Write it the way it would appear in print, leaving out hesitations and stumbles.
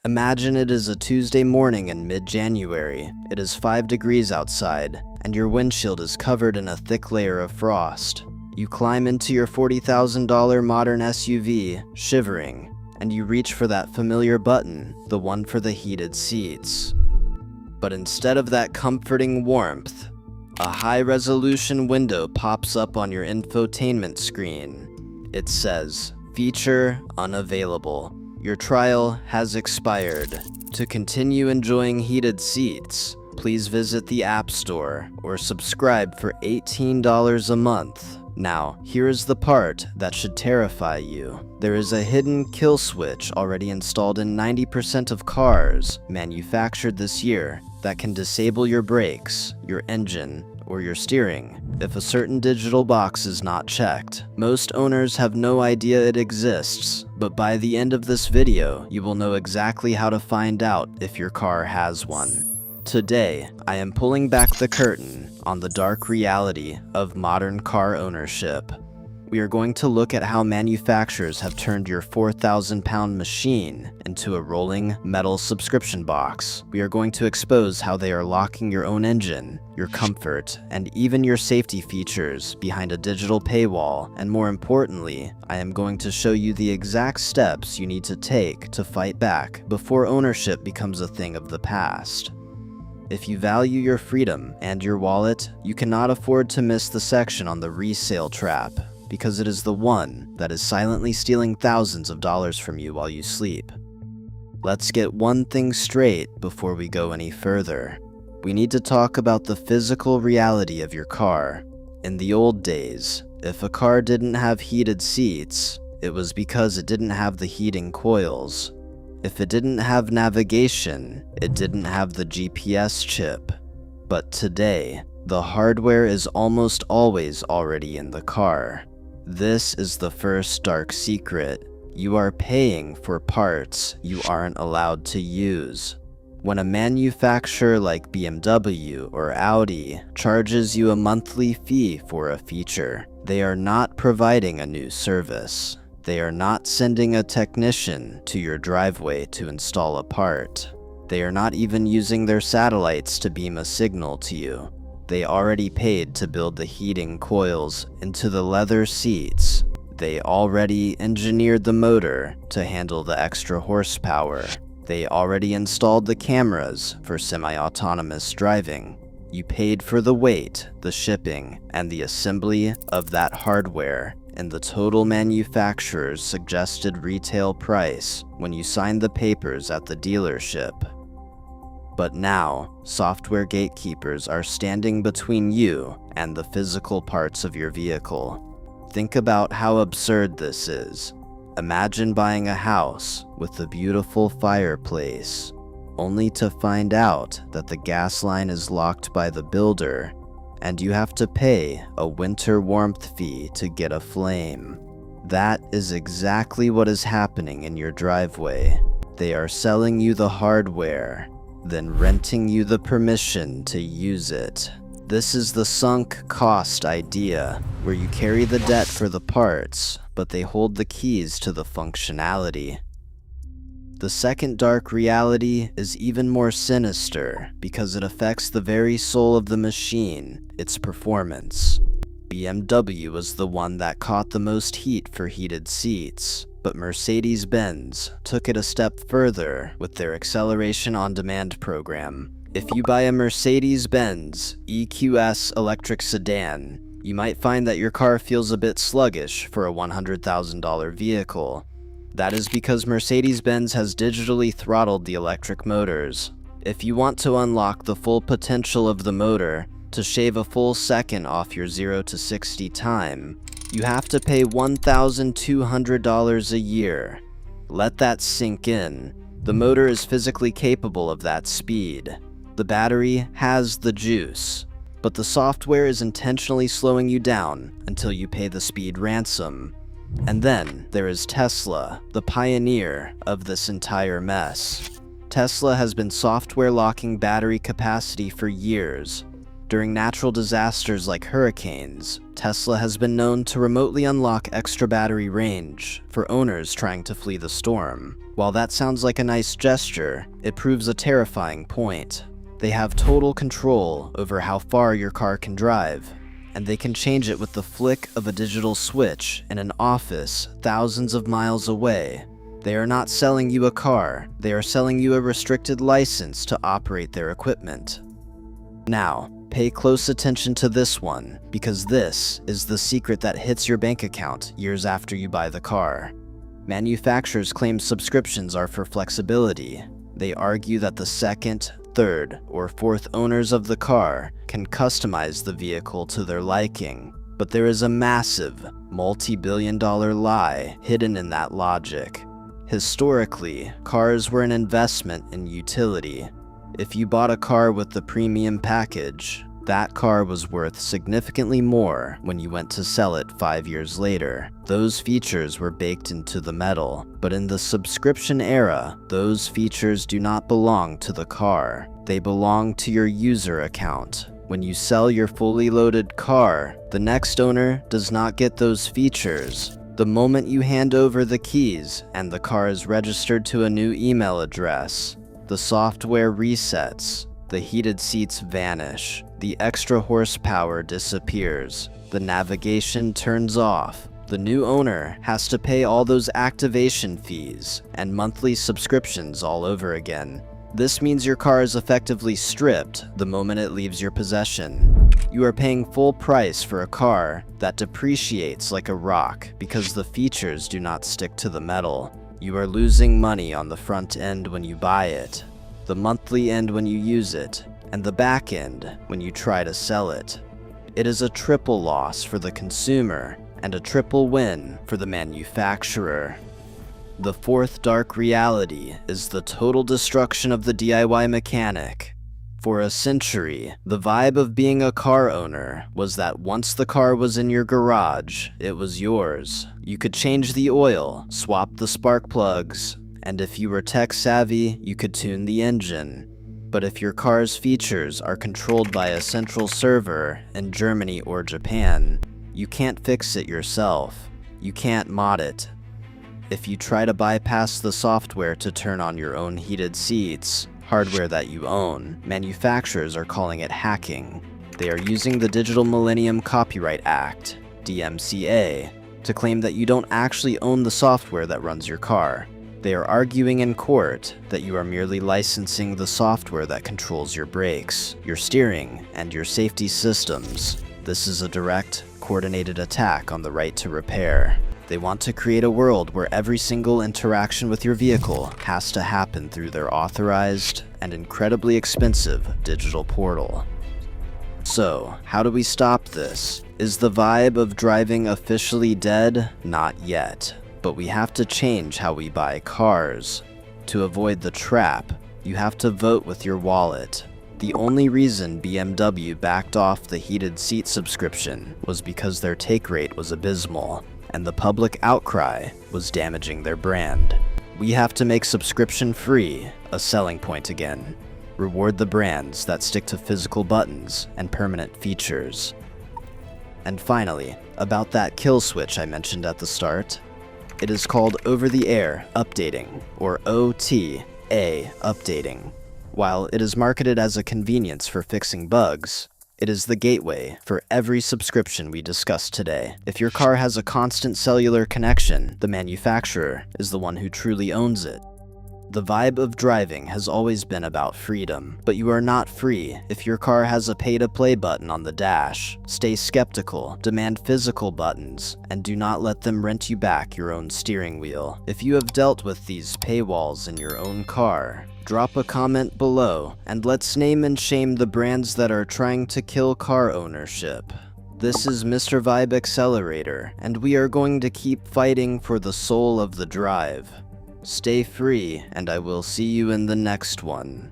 Imagine it is a Tuesday morning in mid-January. It is 5 degrees outside, and your windshield is covered in a thick layer of frost. You climb into your $40,000 modern SUV, shivering, and you reach for that familiar button, the one for the heated seats. But instead of that comforting warmth, a high-resolution window pops up on your infotainment screen. It says, "Feature unavailable. Your trial has expired. To continue enjoying heated seats, please visit the App Store or subscribe for $18 a month." Now, here is the part that should terrify you. There is a hidden kill switch already installed in 90% of cars manufactured this year that can disable your brakes, your engine, or your steering if a certain digital box is not checked. Most owners have no idea it exists, but by the end of this video, you will know exactly how to find out if your car has one. Today, I am pulling back the curtain on the dark reality of modern car ownership. We are going to look at how manufacturers have turned your 4,000-pound machine into a rolling metal subscription box. We are going to expose how they are locking your own engine, your comfort, and even your safety features behind a digital paywall. And more importantly, I am going to show you the exact steps you need to take to fight back before ownership becomes a thing of the past. If you value your freedom and your wallet, you cannot afford to miss the section on the resale trap, because it is the one that is silently stealing thousands of dollars from you while you sleep. Let's get one thing straight before we go any further. We need to talk about the physical reality of your car. In the old days, if a car didn't have heated seats, it was because it didn't have the heating coils. If it didn't have navigation, it didn't have the GPS chip. But today, the hardware is almost always already in the car. This is the first dark secret. You are paying for parts you aren't allowed to use. When a manufacturer like BMW or Audi charges you a monthly fee for a feature, they are not providing a new service. They are not sending a technician to your driveway to install a part. They are not even using their satellites to beam a signal to you. They already paid to build the heating coils into the leather seats. They already engineered the motor to handle the extra horsepower. They already installed the cameras for semi-autonomous driving. You paid for the weight, the shipping, and the assembly of that hardware and the total manufacturer's suggested retail price when you signed the papers at the dealership. But now, software gatekeepers are standing between you and the physical parts of your vehicle. Think about how absurd this is. Imagine buying a house with a beautiful fireplace, only to find out that the gas line is locked by the builder and you have to pay a winter warmth fee to get a flame. That is exactly what is happening in your driveway. They are selling you the hardware, then renting you the permission to use it. This is the sunk cost idea, where you carry the debt for the parts, but they hold the keys to the functionality. The second dark reality is even more sinister because it affects the very soul of the machine, its performance. BMW was the one that caught the most heat for heated seats, but Mercedes-Benz took it a step further with their Acceleration on Demand program. If you buy a Mercedes-Benz EQS electric sedan, you might find that your car feels a bit sluggish for a $100,000 vehicle. That is because Mercedes-Benz has digitally throttled the electric motors. If you want to unlock the full potential of the motor, to shave a full second off your 0 to 60 time, you have to pay $1,200 a year. Let that sink in. The motor is physically capable of that speed. The battery has the juice, but the software is intentionally slowing you down until you pay the speed ransom. And then there is Tesla, the pioneer of this entire mess. Tesla has been software locking battery capacity for years. During natural disasters like hurricanes, Tesla has been known to remotely unlock extra battery range for owners trying to flee the storm. While that sounds like a nice gesture, it proves a terrifying point. They have total control over how far your car can drive, and they can change it with the flick of a digital switch in an office thousands of miles away. They are not selling you a car, they are selling you a restricted license to operate their equipment. Now, pay close attention to this one, because this is the secret that hits your bank account years after you buy the car. Manufacturers claim subscriptions are for flexibility. They argue that the second, third, or fourth owners of the car can customize the vehicle to their liking. But there is a massive, multi-billion-dollar lie hidden in that logic. Historically, cars were an investment in utility. If you bought a car with the premium package, that car was worth significantly more when you went to sell it 5 years later. Those features were baked into the metal, but in the subscription era, those features do not belong to the car. They belong to your user account. When you sell your fully loaded car, the next owner does not get those features. The moment you hand over the keys and the car is registered to a new email address, the software resets, the heated seats vanish, the extra horsepower disappears, the navigation turns off. The new owner has to pay all those activation fees and monthly subscriptions all over again. This means your car is effectively stripped the moment it leaves your possession. You are paying full price for a car that depreciates like a rock because the features do not stick to the metal. You are losing money on the front end when you buy it, the monthly end when you use it, and the back end when you try to sell it. It is a triple loss for the consumer and a triple win for the manufacturer. The fourth dark reality is the total destruction of the DIY mechanic. For a century, the vibe of being a car owner was that once the car was in your garage, it was yours. You could change the oil, swap the spark plugs, and if you were tech savvy, you could tune the engine. But if your car's features are controlled by a central server in Germany or Japan, you can't fix it yourself. You can't mod it. If you try to bypass the software to turn on your own heated seats, hardware that you own, manufacturers are calling it hacking. They are using the Digital Millennium Copyright Act, DMCA, to claim that you don't actually own the software that runs your car. They are arguing in court that you are merely licensing the software that controls your brakes, your steering, and your safety systems. This is a direct, coordinated attack on the right to repair. They want to create a world where every single interaction with your vehicle has to happen through their authorized and incredibly expensive digital portal. So, how do we stop this? Is the vibe of driving officially dead? Not yet. But we have to change how we buy cars. To avoid the trap, you have to vote with your wallet. The only reason BMW backed off the heated seat subscription was because their take rate was abysmal, and the public outcry was damaging their brand. We have to make subscription free a selling point again. Reward the brands that stick to physical buttons and permanent features. And finally, about that kill switch I mentioned at the start, it is called over-the-air updating, or OTA updating. While it is marketed as a convenience for fixing bugs, it is the gateway for every subscription we discussed today. If your car has a constant cellular connection, the manufacturer is the one who truly owns it. The vibe of driving has always been about freedom, but you are not free if your car has a pay-to-play button on the dash. Stay skeptical, demand physical buttons, and do not let them rent you back your own steering wheel. If you have dealt with these paywalls in your own car, drop a comment below, and let's name and shame the brands that are trying to kill car ownership. This is MrVibeAccelerator, and we are going to keep fighting for the soul of the drive. Stay free, and I will see you in the next one.